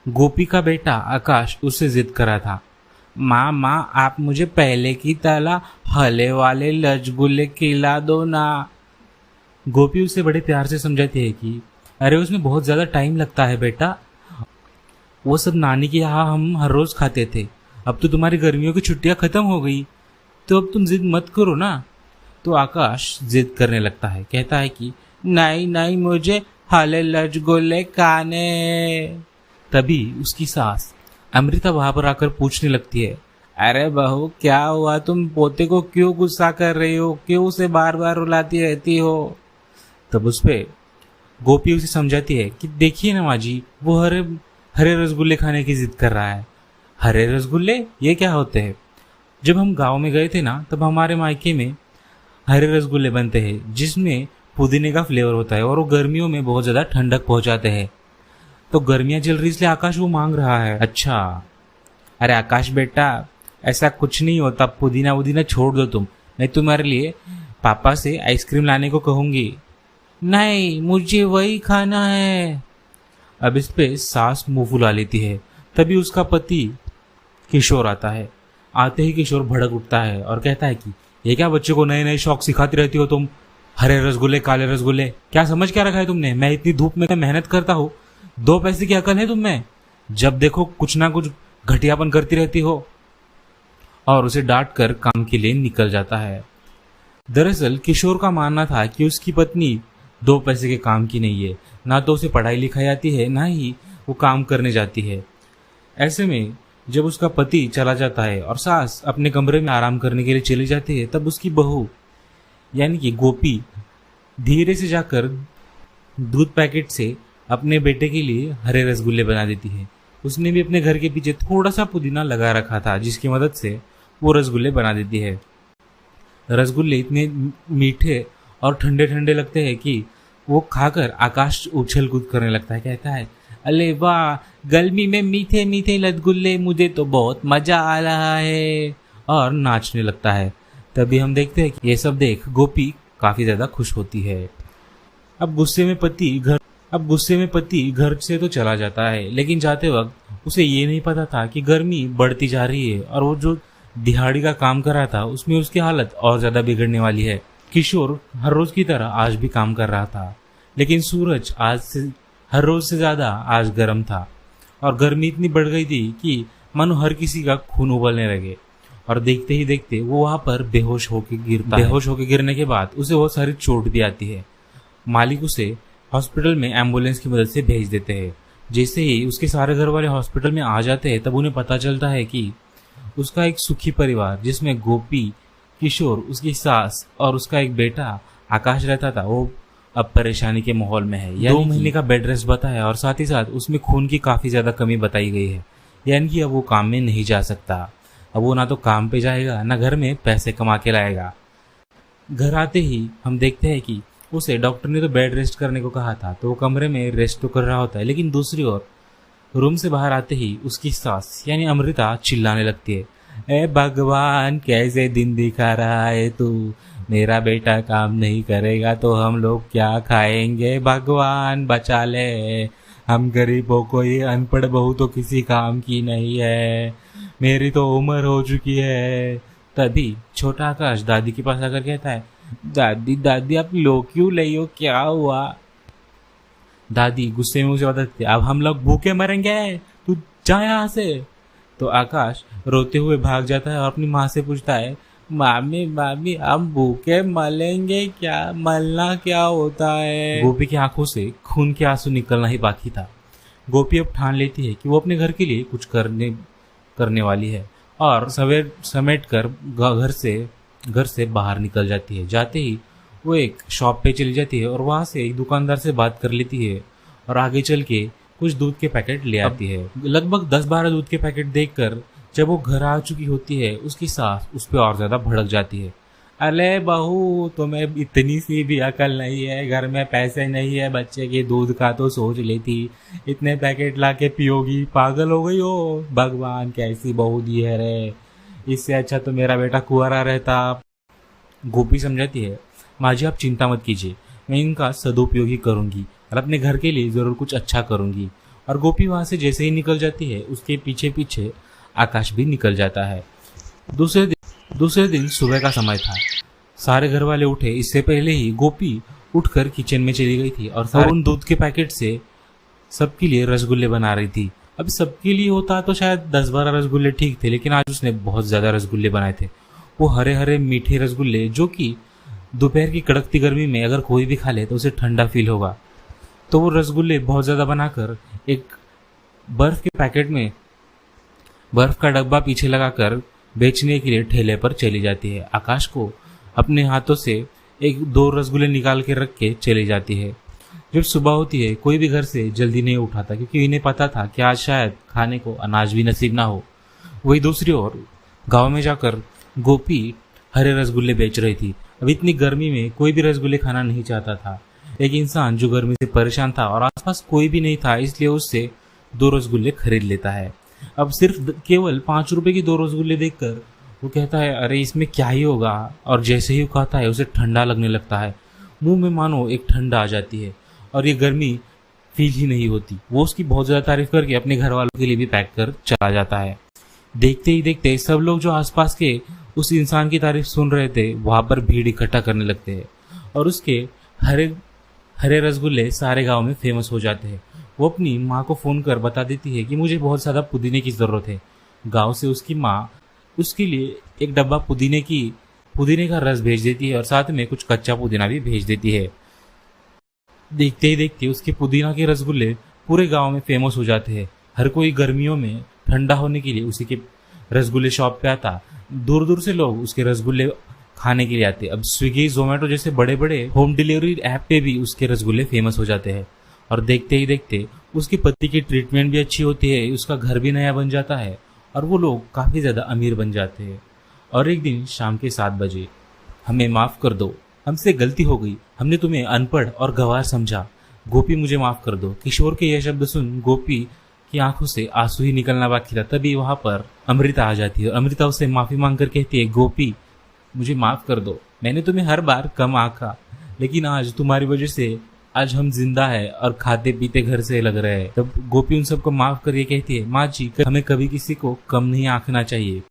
गोपी का बेटा आकाश उससे जिद कर रहा था। माँ माँ, आप मुझे पहले की तरह हले वाले रसगुल्ले खिला दो ना। गोपी उसे बड़े प्यार से समझाती है कि अरे उसमें बहुत ज़्यादा टाइम लगता है बेटा, वो सब नानी के यहाँ हम हर रोज़ खाते थे। अब तो तुम्हारी गर्मियों की छुट्टियाँ ख़त्म हो गई, तो अब तुम जिद मत करो ना। तो आकाश जिद करने लगता है, कहता है कि नहीं नहीं, मुझे हले रसगुल्ले खाने। तभी उसकी सास अमृता वहां पर आकर पूछने लगती है, अरे बहू क्या हुआ, तुम पोते को क्यों गुस्सा कर रही हो, क्यों उसे बार बार रुलाती रहती हो। तब उस पे गोपी उसे समझाती है कि देखिए ना माँ जी, वो हरे हरे रसगुल्ले खाने की जिद कर रहा है। हरे रसगुल्ले ये क्या होते हैं? जब हम गांव में गए थे ना, तब हमारे मायके में हरे रसगुल्ले बनते हैं जिसमें पुदीने का फ्लेवर होता है, और वो गर्मियों में बहुत ज़्यादा ठंडक पहुंचाते हैं। तो गर्मियाँ चल रही इसलिए आकाश वो मांग रहा है। अच्छा, अरे आकाश बेटा, ऐसा कुछ नहीं होता, पुदीना वुदीना छोड़ दो तुम, मैं तुम्हारे लिए पापा से आइसक्रीम लाने को कहूँगी। नहीं, मुझे वही खाना है। अब इस पे सास मुंह फुला लेती है। तभी उसका पति किशोर आता है। आते ही किशोर भड़क उठता है और कहता है कि ये क्या बच्चे को नए नए शौक सिखाती रहती हो तुम, हरे रसगुल्ले काले रसगुल्ले, क्या समझ क्या रखा है तुमने? मैं इतनी धूप में मेहनत करता हूँ, 2 पैसे की अकल है तुम में? जब देखो कुछ ना कुछ घटियापन करती रहती हो। और उसे डांट कर काम के लिए निकल जाता है। दरअसल किशोर का मानना था कि उसकी पत्नी 2 पैसे के काम की नहीं है, ना तो उसे पढ़ाई लिखाई आती है, ना ही वो काम करने जाती है। ऐसे में जब उसका पति चला जाता है और सास अपने कमरे में आराम करने के लिए चली जाती है, तब उसकी बहू यानी कि गोपी धीरे से जाकर दूध पैकेट से अपने बेटे के लिए हरे रसगुल्ले बना देती है। उसने भी अपने घर के पीछे थोड़ा सा पुदीना लगा रखा था, जिसकी मदद से वो रसगुल्ले बना देती है। रसगुल्ले इतने मीठे और ठंडे ठंडे लगते हैं कि वो खाकर आकाश उछल कूद करने लगता है। कहता है, अरे वाह, गर्मी में मीठे मीठे रसगुल्ले, मुझे तो बहुत मजा आ रहा है, और नाचने लगता है। तभी हम देखते हैं कि ये सब देख गोपी काफी ज्यादा खुश होती है। अब गुस्से में पति घर से तो चला जाता है, लेकिन जाते वक्त उसे ये नहीं पता था कि गर्मी बढ़ती जा रही है और वो जो दिहाड़ी का काम कर रहा था उसमें उसकी हालत और ज्यादा बिगड़ने वाली है। किशोर हर रोज की तरह आज भी काम कर रहा था, लेकिन सूरज हर रोज से ज्यादा आज गर्म था, और गर्मी इतनी बढ़ गई थी कि मानो हर किसी का खून उबलने लगे। और देखते ही देखते वो वहां पर बेहोश होके गिरने के बाद उसे बहुत सारी चोट भी आती है। मालिक उसे हॉस्पिटल में एम्बुलेंस की मदद से भेज देते हैं। जैसे ही उसके सारे घर वाले हॉस्पिटल में आ जाते हैं, तब उन्हें पता चलता है कि उसका एक सुखी परिवार, जिसमें गोपी, किशोर, उसकी सास और उसका एक बेटा आकाश रहता था, वो अब परेशानी के माहौल में है। 2 महीने का बेड रेस्ट बताया, और साथ ही साथ उसमें खून की काफी ज्यादा कमी बताई गई है, यानी कि अब वो काम में नहीं जा सकता। अब वो ना तो काम पे जाएगा, ना घर में पैसे कमा के लाएगा। घर आते ही हम देखते हैं कि उसे डॉक्टर ने तो बेड रेस्ट करने को कहा था, तो वो कमरे में रेस्ट तो कर रहा होता है, लेकिन दूसरी ओर रूम से बाहर आते ही उसकी सास यानी अमृता चिल्लाने लगती है, ए भगवान, कैसे दिन दिखा रहा है तू, मेरा बेटा काम नहीं करेगा तो हम लोग क्या खाएंगे, भगवान बचा ले, हम गरीबों को, ये अनपढ़ बहू तो किसी काम की नहीं है, मेरी तो उम्र हो चुकी है। तभी छोटा आकाश दादी के पास आकर कहता है, दादी दादी आप लो क्यों ले हो, क्या हुआ? दादी गुस्से में उसे बताती है, अब हम लोग भूखे मरेंगे, तू जा यहाँ से। तो आकाश रोते हुए भाग जाता है और अपनी माँ से पूछता है, मामी मामी हम भूखे मलेंगे क्या, मलना क्या होता है? गोपी की आंखों से खून के आंसू निकलना ही बाकी था। गोपी अब ठान लेती है कि वो अपने घर के लिए कुछ करने वाली है, और सवेर समेट कर घर से बाहर निकल जाती है। जाते ही वो एक शॉप पे चली जाती है और वहां से एक दुकानदार से बात कर लेती है, और आगे चल के कुछ दूध के पैकेट ले आती है। लगभग 10-12 दूध के पैकेट देखकर जब वो घर आ चुकी होती है, उसकी सास उस पर और ज्यादा भड़क जाती है। अरे बहू, तुम्हें इतनी सी भी अकल नहीं है, घर में पैसे नहीं है बच्चे के दूध का तो सोच लेती, इतने पैकेट ला के पियोगी, पागल हो गई हो, भगवान कैसी बहू दी है रे, इससे अच्छा तो मेरा बेटा कुंवारा रहता। गोपी समझाती है, माँ जी आप चिंता मत कीजिए, मैं इनका सदुपयोग ही करूंगी और अपने घर के लिए जरूर कुछ अच्छा करूंगी, और गोपी वहां से जैसे ही निकल जाती है उसके पीछे पीछे आकाश भी निकल जाता है। दूसरे दिन सुबह का समय था। सारे घर वाले उठे इससे पहले ही गोपी उठकर किचन में चली गई थी और उन दूध के पैकेट से सबके लिए रसगुल्ले बना रही थी। अब सबके लिए होता तो शायद 10-12 रसगुल्ले ठीक थे, लेकिन आज उसने बहुत ज्यादा रसगुल्ले बनाए थे। वो हरे हरे मीठे रसगुल्ले जो कि दोपहर की कड़कती गर्मी में अगर कोई भी खा ले तो उसे ठंडा फील होगा। तो वो रसगुल्ले बहुत ज्यादा बनाकर एक बर्फ के पैकेट में बर्फ का डब्बा पीछे लगाकर बेचने के लिए ठेले पर चली जाती है। आकाश को अपने हाथों से 1-2 रसगुल्ले निकाल के रख के चली जाती है। जब सुबह होती है कोई भी घर से जल्दी नहीं उठाता, क्योंकि इन्हें पता था कि आज शायद खाने को अनाज भी नसीब ना हो। वही दूसरी ओर गांव में जाकर गोपी हरे रसगुल्ले बेच रही थी। अब इतनी गर्मी में कोई भी रसगुल्ले खाना नहीं चाहता था। एक इंसान जो गर्मी से परेशान था और आसपास कोई भी नहीं था, इसलिए उससे 2 रसगुल्ले खरीद लेता है। अब सिर्फ केवल 5 रुपए की 2 रसगुल्ले देखकर वो कहता है अरे इसमें क्या ही होगा, और जैसे ही वो खाता है उसे ठंडा लगने लगता है। मुंह में मानो एक ठंडा आ जाती है और ये गर्मी फील ही नहीं होती। वो उसकी बहुत ज्यादा तारीफ करके अपने घर वालों के लिए भी पैक कर चला जाता है। देखते ही देखते सब लोग जो आसपास के उस इंसान की तारीफ सुन रहे थे वहां पर भीड़ इकट्ठा करने लगते हैं और उसके हरे हरे रसगुल्ले सारे गांव में फेमस हो जाते हैं। वो अपनी माँ को फोन कर बता देती है कि मुझे बहुत ज्यादा पुदीने की जरूरत है। गांव से उसकी माँ उसके लिए एक डब्बा पुदीने का रस भेज देती है और साथ में कुछ कच्चा पुदीना भी भेज देती है। देखते ही देखते उसके पुदीना के रसगुल्ले पूरे गांव में फेमस हो जाते हैं। हर कोई गर्मियों में ठंडा होने के लिए उसी के रसगुल्ले शॉप पे आता। दूर दूर से लोग उसके रसगुल्ले खाने के लिए आते। अब स्विगी जोमेटो जैसे बड़े बड़े होम डिलीवरी ऐप पे भी उसके रसगुल्ले फेमस हो जाते हैं। और देखते ही देखते उसके पति की ट्रीटमेंट भी अच्छी होती है, उसका घर भी नया बन जाता है और वो लोग काफी ज्यादा अमीर बन जाते हैं। और एक दिन शाम के 7 बजे, हमें माफ कर दो, हमसे गलती हो गई, हमने तुम्हें अनपढ़ और गंवार समझा, गोपी मुझे माफ कर दो। किशोर के यह शब्द सुन गोपी की आंखों से आंसू ही निकलना बाकी था। तभी वहां पर अमृता आ जाती है और अमृता उसे माफी मांगकर कहती है गोपी मुझे माफ कर दो, मैंने तुम्हें हर बार कम आंका, लेकिन आज तुम्हारी वजह से आज हम जिंदा है और खाते पीते घर से लग रहे हैं। तब गोपी उन सबको माफ करके कहती है माँ जी हमें कभी किसी को कम नहीं आंकना चाहिए।